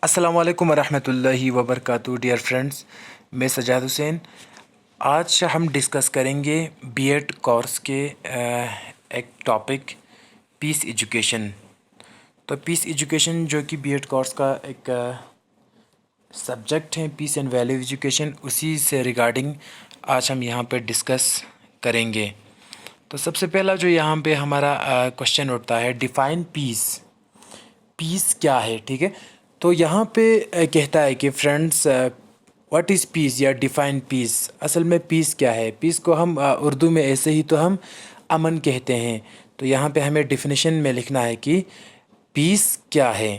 अस्सलाम वालेकुम वरहमतुल्लाहि वबरकातुहू। डियर फ्रेंड्स, मैं सजाद हुसैन। आज हम डिस्कस करेंगे बीएड कोर्स के एक टॉपिक पीस एजुकेशन। तो पीस एजुकेशन जो कि बीएड कोर्स का एक सब्जेक्ट है, पीस एंड वैल्यू एजुकेशन, उसी से रिगार्डिंग आज हम यहाँ पे डिस्कस करेंगे। तो सबसे पहला जो यहाँ पे हमारा क्वेश्चन उठता है, डिफ़ाइन पीस। पीस क्या है? ठीक है, तो यहाँ पे कहता है कि फ्रेंड्स, व्हाट इज़ पीस या डिफ़ाइन पीस। असल में पीस क्या है? पीस को हम उर्दू में ऐसे ही तो हम अमन कहते हैं। तो यहाँ पे हमें डिफिनेशन में लिखना है कि पीस क्या है।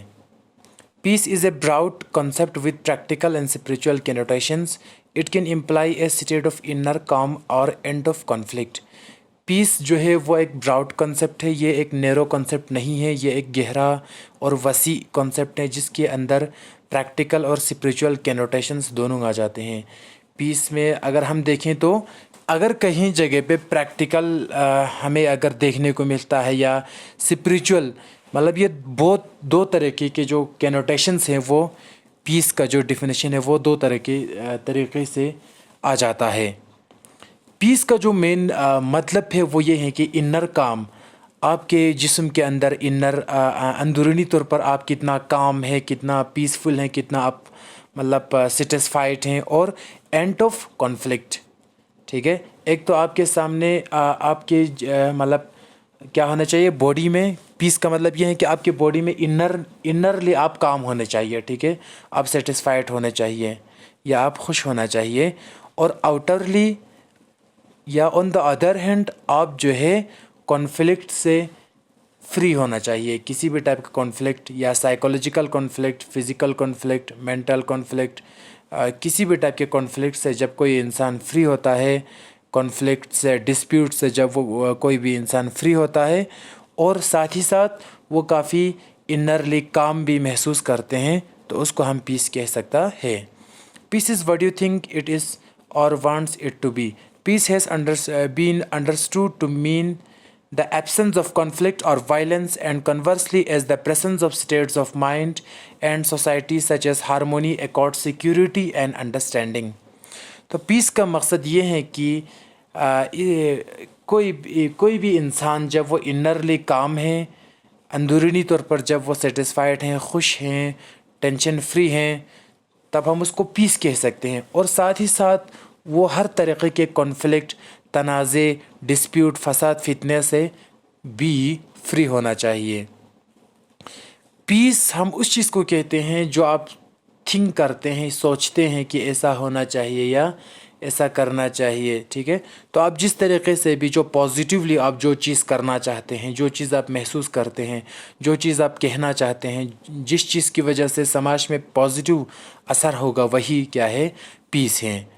Peace is a broad concept with practical and spiritual connotations. It can imply a state of inner calm or end of conflict. Peace जो है वो एक ब्रॉड कॉन्सेप्ट है, ये एक नैरो कॉन्सेप्ट नहीं है, ये एक गहरा और वसी कॉन्सेप्ट है जिसके अंदर प्रैक्टिकल और स्पिरिचुअल कैनोटेशंस दोनों आ जाते हैं। पीस में अगर हम देखें तो अगर कहीं जगह पे प्रैक्टिकल हमें अगर देखने को मिलता है या स्पिरिचुअल, मतलब ये बहुत दो तरीके के जो कैनोटेशंस हैं, वो पीस का जो डिफिनेशन है वो दो तरह के तरीके से आ जाता है। पीस का जो मेन मतलब है वो ये है कि इनर काम, आपके जिस्म के अंदर इनर अंदरूनी तौर पर आप कितना काम है, कितना पीसफुल हैं, कितना आप मतलब सेटिस्फाइड हैं, और एंड ऑफ कॉन्फ्लिक्ट। ठीक है, एक तो आपके सामने आपके मतलब क्या होना चाहिए बॉडी में। पीस का मतलब ये है कि आपके बॉडी में इनरली आप काम होने चाहिए। ठीक है, आप सेटिस्फाइड होने चाहिए या आप खुश होना चाहिए, और आउटरली या ऑन द अदर हैंड आप जो है कॉन्फ्लिक्ट से फ्री होना चाहिए। किसी भी टाइप का कॉन्फ्लिक्ट, या psychological conflict, physical conflict, mental conflict, किसी भी टाइप के कॉन्फ्लिक्ट से जब कोई इंसान फ्री होता है, कॉन्फ्लिक्ट से, डिस्प्यूट से जब वो कोई भी इंसान फ्री होता है, और साथ ही साथ वो काफ़ी इनरली काम भी महसूस करते हैं, तो उसको हम पीस कह सकता है। Peace is what you think it is or wants it to be. Peace has been understood to mean the absence of conflict or violence, and conversely as the presence of states of mind and society such as harmony, accord, security and understanding. तो piece का मकसद ये है कि कोई भी इंसान जब वो इनरली काम है, अंदरूनी तौर पर जब वो सेटिस्फाइड हैं, खुश हैं, टेंशन फ्री हैं, तब हम उसको पीस कह सकते हैं। और साथ ही साथ वो हर तरीक़े के कॉन्फ्लिक्ट, तनाज़े, डिस्प्यूट, फसाद, फितने से भी फ्री होना चाहिए। पीस हम उस चीज़ को कहते हैं जो आप थिंक करते हैं, सोचते हैं कि ऐसा होना चाहिए या ऐसा करना चाहिए। ठीक है, तो आप जिस तरीके से भी जो पॉजिटिवली आप जो चीज़ करना चाहते हैं, जो चीज़ आप महसूस करते हैं, जो चीज़ आप कहना चाहते हैं, जिस चीज़ की वजह से समाज में पॉजिटिव असर होगा, वही क्या है? पीस है।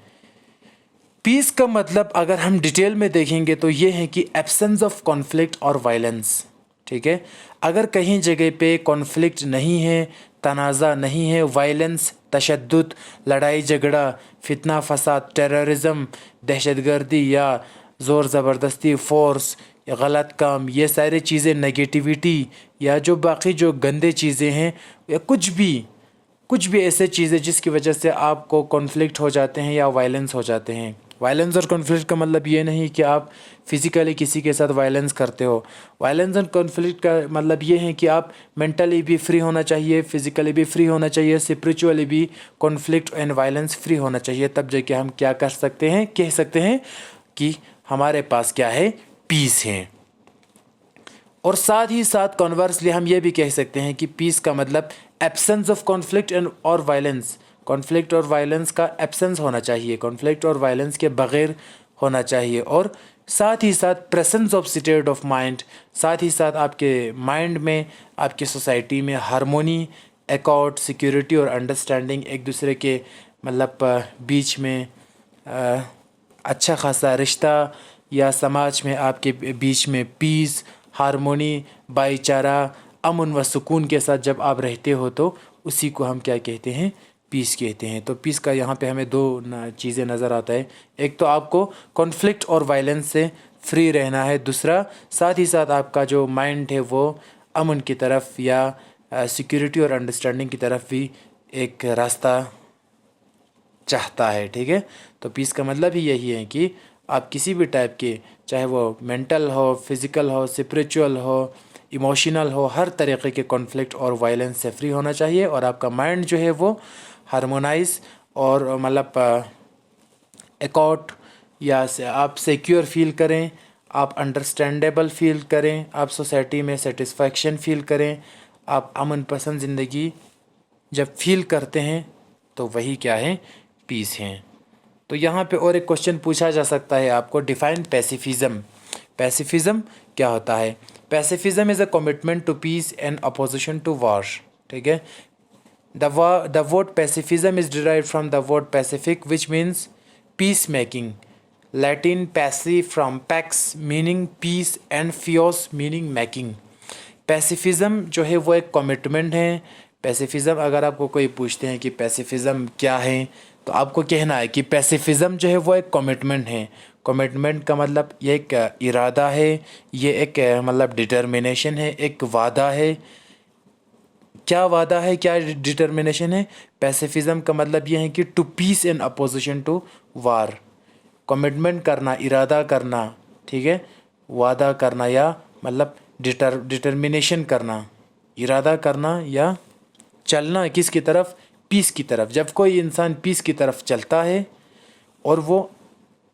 पीस का मतलब अगर हम डिटेल में देखेंगे तो ये है कि एब्सेंस ऑफ कॉन्फ्लिक्ट और वायलेंस। ठीक है, अगर कहीं जगह पे कॉन्फ्लिक्ट नहीं है, तनाज़ा नहीं है, वायलेंस, तशद्दुद, लड़ाई झगड़ा, फितना फसाद, टेररिज्म, दहशतगर्दी या ज़ोर ज़बरदस्ती, फोर्स या गलत काम, ये सारी चीज़ें, नेगेटिविटी या जो बाकी जो गंदे चीज़ें हैं, या कुछ भी ऐसे चीज़ें जिसकी वजह से आपको कॉन्फ्लिक्ट हो जाते हैं या वायलेंस हो जाते हैं। वायलेंस और कॉन्फ्लिक्ट का मतलब ये नहीं कि आप फिज़िकली किसी के साथ वायलेंस करते हो। वायलेंस और कॉन्फ्लिक्ट का मतलब ये है कि आप मेंटली भी फ्री होना चाहिए, फिज़िकली भी फ्री होना चाहिए, स्पिरिचुअली भी कॉन्फ्लिक्ट एंड वायलेंस फ्री होना चाहिए। तब जाके हम क्या कर सकते हैं, कह सकते हैं कि हमारे पास क्या है? पीस है। और साथ ही साथ कॉन्वर्सली हम ये भी कह सकते हैं कि पीस का मतलब एब्सेंस ऑफ कॉन्फ्लिक्ट एंड और वायलेंस। कॉन्फ्लिक्ट और वायलेंस का एब्सेंस होना चाहिए, कॉन्फ्लिक्ट और वायलेंस के बगैर होना चाहिए। और साथ ही साथ presence of state of mind, साथ ही साथ आपके माइंड में, आपकी सोसाइटी में हारमोनी, एकॉर्ड, सिक्योरिटी और अंडरस्टैंडिंग, एक दूसरे के मतलब बीच में अच्छा खासा रिश्ता, या समाज में आपके बीच में पीस, हारमोनी, भाईचारा, अमन व सुकून के साथ जब आप रहते हो, तो उसी को हम क्या कहते हैं? पीस कहते हैं। तो पीस का यहाँ पे हमें दो चीज़ें नज़र आता है। एक तो आपको कॉन्फ्लिक्ट और वायलेंस से फ्री रहना है, दूसरा साथ ही साथ आपका जो माइंड है वो अमन की तरफ या सिक्योरिटी और अंडरस्टैंडिंग की तरफ भी एक रास्ता चाहता है, ठीक है। तो पीस का मतलब ही यही है कि आप किसी भी टाइप के, चाहे वो मेंटल हो, फिज़िकल हो, स्पिरिचुअल हो, इमोशनल हो, हर तरीके के कॉन्फ्लिक्ट और वायलेंस से फ्री होना चाहिए, और आपका माइंड जो है वो हारमोनाइज और मतलब एकॉर्ड या से आप सिक्योर फील करें, आप अंडरस्टैंडेबल फील करें, आप सोसाइटी में सेटिस्फैक्शन फील करें, आप अमन पसंद ज़िंदगी जब फील करते हैं तो वही क्या है, पीस हैं। तो यहाँ पे और एक क्वेश्चन पूछा जा सकता है आपको, डिफाइन पैसिफिज्म। पैसिफिज्म क्या होता है? Pacifism is a commitment to peace and opposition to war, ठीक है। The word pacifism is derived from the word pacific, which means peacemaking. Latin pacific from pax meaning peace and fios meaning making. पैसिफिज़म जो है वो एक commitment है। पैसिफिज़म, अगर आपको कोई पूछते हैं कि पैसिफिज़म क्या है, तो आपको कहना है कि पैसिफिज़म जो है वो एक कमिटमेंट है। कमिटमेंट का मतलब ये एक इरादा है, ये एक मतलब डिटर्मिनेशन है, एक वादा है। क्या वादा है, क्या डिटर्मिनेशन है? पैसिफिज़म का मतलब ये है कि to peace in opposition to war. Commitment करना, इरादा करना, ठीक है, वादा करना या मतलब डिटर्मिनेशन करना, इरादा करना या चलना किसकी तरफ? पीस की तरफ। जब कोई इंसान पीस की तरफ चलता है और वो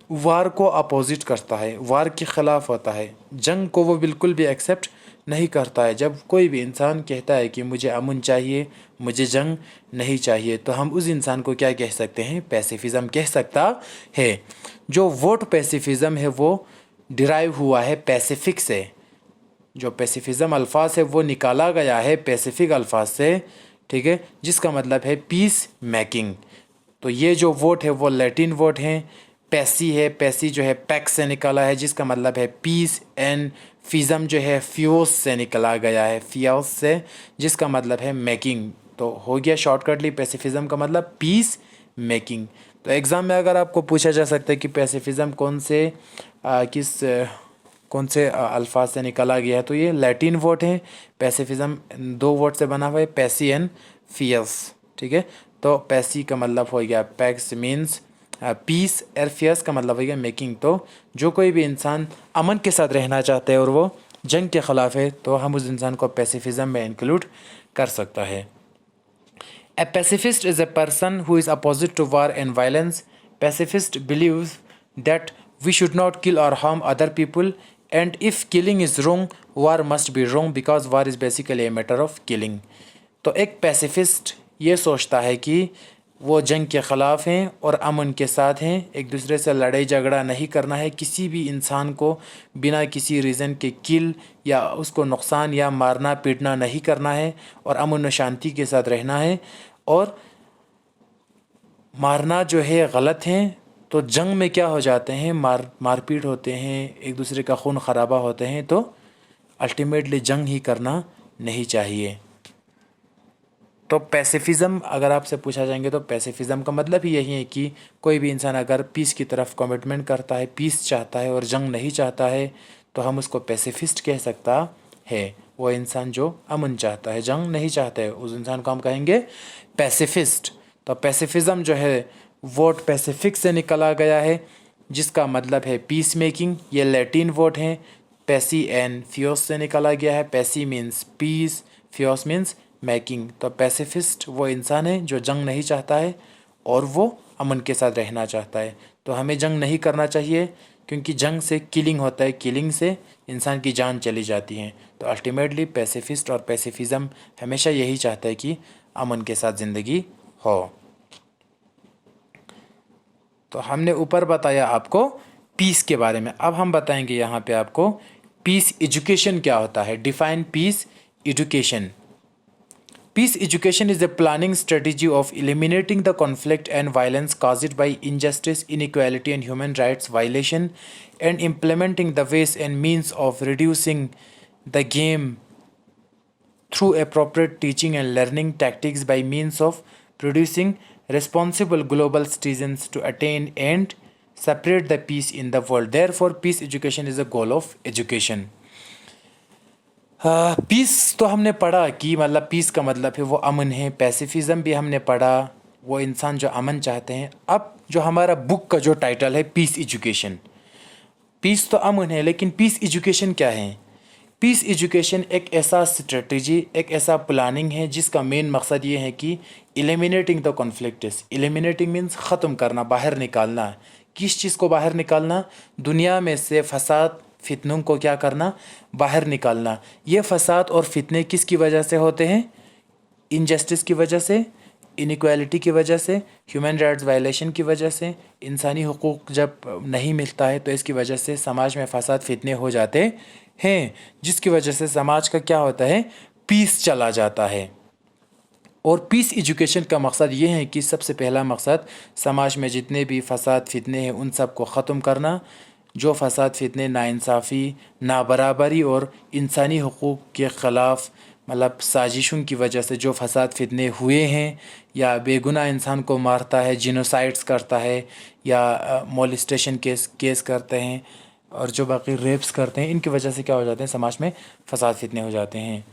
वार को अपोजिट करता है, वार के ख़िलाफ़ होता है, जंग को वो बिल्कुल भी एक्सेप्ट नहीं करता है। जब कोई भी इंसान कहता है कि मुझे अमन चाहिए, मुझे जंग नहीं चाहिए, तो हम उस इंसान को क्या कह सकते हैं? पैसिफिज़म कह सकता है। जो वर्ड पैसिफिज़म है वो डिराइव हुआ है पैसिफिक से। जो पैसिफिज़म अल्फाज है वो निकाला गया है पैसिफिक अल्फाज से, ठीक है, जिसका मतलब है पीस मेकिंग। तो ये जो वर्ड है वो लैटिन वर्ड है, पैसी है। पैसी जो है पैक्स से निकाला है, जिसका मतलब है पीस, एंड फिज़म जो है फ्यूस से निकला गया है, फियोस से, जिसका मतलब है मेकिंग। तो हो गया शॉर्टकटली पैसिफिज़म का मतलब पीस मेकिंग। तो एग्ज़ाम में अगर आपको पूछा जा सकता है कि पैसिफिज़म कौन से अल्फाज से निकाला गया है, तो ये लैटिन वर्ड है। पैसिफिज़म दो वर्ड से बना हुआ है, पैसी एंड फियस, ठीक है। तो पैसी का मतलब हो गया पैक्स मीन्स पीस, और फियस का मतलब हो गया मेकिंग। तो जो कोई भी इंसान अमन के साथ रहना चाहता है और वो जंग के ख़िलाफ़ है, तो हम उस इंसान को पैसिफिज़म में इंक्लूड कर सकता है। A pacifist is a person who is opposite to war and violence. Pacifist believes that we should not kill or harm other people, and if killing is wrong, war must be wrong because war is basically a matter of killing. तो एक pacifist ये सोचता है कि वो जंग के ख़िलाफ़ हैं और अमन के साथ हैं, एक दूसरे से लड़ाई झगड़ा नहीं करना है, किसी भी इंसान को बिना किसी रीज़न के किल या उसको नुकसान या मारना पीटना नहीं करना है, और अमन व शांति के साथ रहना है। और मारना जो है गलत है, तो जंग में क्या हो जाते हैं, मारपीट होते हैं, एक दूसरे का खून खराबा होते हैं, तो अल्टीमेटली जंग ही करना नहीं चाहिए। तो पैसिफिज़म अगर आपसे पूछा जाएंगे तो पैसिफिज़म का मतलब ही यही है कि कोई भी इंसान अगर पीस की तरफ कमिटमेंट करता है, पीस चाहता है और जंग नहीं चाहता है, तो हम उसको पैसिफिस्ट कह सकता है। वो इंसान जो अमन चाहता है, जंग नहीं चाहता है, उस इंसान को हम कहेंगे पैसिफिस्ट। तो पैसिफिज़म जो है वर्ड पैसिफिक से निकला गया है, जिसका मतलब है पीस मेकिंग। ये लैटिन वर्ड है, पैसी एंड फियोस से निकाला गया है। पैसी मीन्स पीस, फियोस मीन्स मेकिंग। तो पैसिफिस्ट वो इंसान है जो जंग नहीं चाहता है और वो अमन के साथ रहना चाहता है। तो हमें जंग नहीं करना चाहिए, क्योंकि जंग से किलिंग होता है, किलिंग से इंसान की जान चली जाती है। तो अल्टीमेटली पैसिफिस्ट और पैसिफिज़म हमेशा यही चाहता है कि अमन के साथ ज़िंदगी हो। तो हमने ऊपर बताया आपको पीस के बारे में, अब हम बताएंगे यहाँ पे आपको पीस एजुकेशन क्या होता है। Define peace education. Peace education is a planning strategy of eliminating the conflict and violence caused by injustice, inequality, and human rights violation, and implementing the ways and means of reducing the game through appropriate teaching and learning tactics by means of producing responsible global citizens to attain and separate the peace in the world. Therefore, peace education is a goal of education. Peace तो हमने पढ़ा कि मतलब piece का मतलब है वो अमन है। पैसिफिज़म भी हमने पढ़ा, वो इंसान जो अमन चाहते हैं। अब जो हमारा बुक का जो टाइटल है पीस एजुकेशन। पीस तो अमन है, लेकिन पीस एजुकेशन क्या है? पीस एजुकेशन एक ऐसा स्ट्रेटजी, एक ऐसा प्लानिंग है जिसका मेन मकसद ये है कि eliminating the conflicts. Eliminating means ख़त्म करना, बाहर निकालना। किस चीज़ को बाहर निकालना? दुनिया में से फसाद फितनों को क्या करना? बाहर निकालना। ये फसाद और फितने किसकी वजह से होते हैं? इनजस्टिस की वजह से, इनक्वालिटी की वजह से, ह्यूमन राइट्स वायलेशन की वजह से। इंसानी हुकूक जब नहीं मिलता है तो इसकी वजह से समाज में फसाद फितने हो जाते हैं, जिसकी वजह से समाज का क्या होता है? पीस चला जाता है। और पीस एजुकेशन का मकसद ये है कि सबसे पहला मकसद समाज में जितने भी फसाद फितने हैं उन सब को ख़त्म करना। जो फसाद फितने, नाइंसाफ़ी, नाबराबरी और इंसानी हुकूक के ख़िलाफ़ मतलब साजिशों की वजह से जो फसाद फितने हुए हैं, या बेगुनाह इंसान को मारता है, जिनोसाइड्स करता है, या मोलिस्टेशन केस करते हैं, और जो बाकी रेप्स करते हैं, इनकी वजह से क्या हो जाते हैं? समाज में फसाद फितने हो जाते हैं।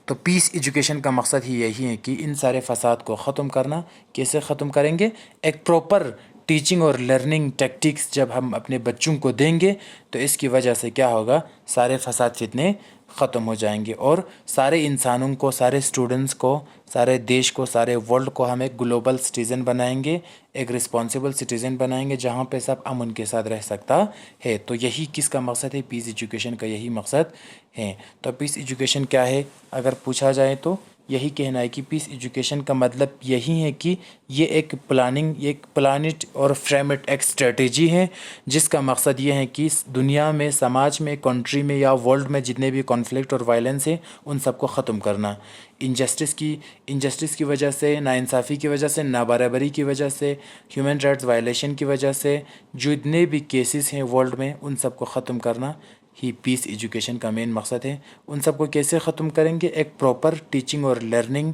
तो पीस एजुकेशन का मकसद ही यही है कि इन सारे फसाद को ख़त्म करना। कैसे ख़त्म करेंगे? एक प्रॉपर टीचिंग और लर्निंग टेक्टिक्स जब हम अपने बच्चों को देंगे तो इसकी वजह से क्या होगा? सारे फसाद फितने ख़त्म हो जाएंगे, और सारे इंसानों को, सारे स्टूडेंट्स को, सारे देश को, सारे वर्ल्ड को हम एक ग्लोबल सिटीज़न बनाएंगे, एक रिस्पॉन्सिबल सिटीज़न बनाएंगे जहाँ पे सब अमन के साथ रह सकता है। तो यही किसका मकसद है? पीस एजुकेशन का यही मकसद है। तो पीस एजुकेशन क्या है अगर पूछा जाए तो यही कहना है कि पीस एजुकेशन का मतलब यही है कि ये एक प्लानिंग, ये एक प्लानिट और फ्रेमिट एक स्ट्रेटजी है जिसका मकसद ये है कि दुनिया में, समाज में, कंट्री में या वर्ल्ड में जितने भी कॉन्फ्लिक्ट और वायलेंस है उन सबको ख़त्म करना। इनजस्टिस की वजह से, नाइंसाफ़ी की वजह से, नाबराबरी की वजह से, ह्यूमन राइट्स वायलेशन की वजह से जितने भी केसेस हैं वर्ल्ड में उन सबको ख़त्म करना ही पीस एजुकेशन का मेन मकसद है। उन सबको कैसे ख़त्म करेंगे? एक प्रॉपर टीचिंग और लर्निंग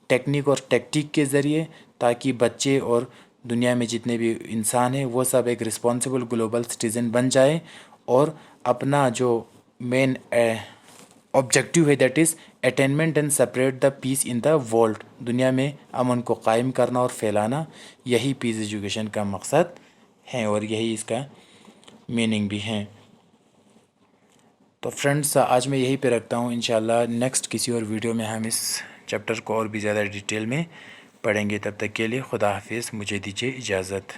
टेक्निक और टेक्टिक के ज़रिए, ताकि बच्चे और दुनिया में जितने भी इंसान हैं वो सब एक रिस्पॉन्सिबल ग्लोबल सिटीज़न बन जाए, और अपना जो मेन ऑब्जेक्टिव है that is attainment and separate the peace in the world. दुनिया में अमन को कायम करना और फैलाना, यही पीस एजुकेशन का मकसद है और यही इसका मीनिंग भी है। तो फ्रेंड्स, आज मैं यहीं पे रखता हूँ। इंशाल्लाह नेक्स्ट किसी और वीडियो में हम इस चैप्टर को और भी ज़्यादा डिटेल में पढ़ेंगे। तब तक के लिए खुदा हाफिज़, मुझे दीजिए इजाज़त।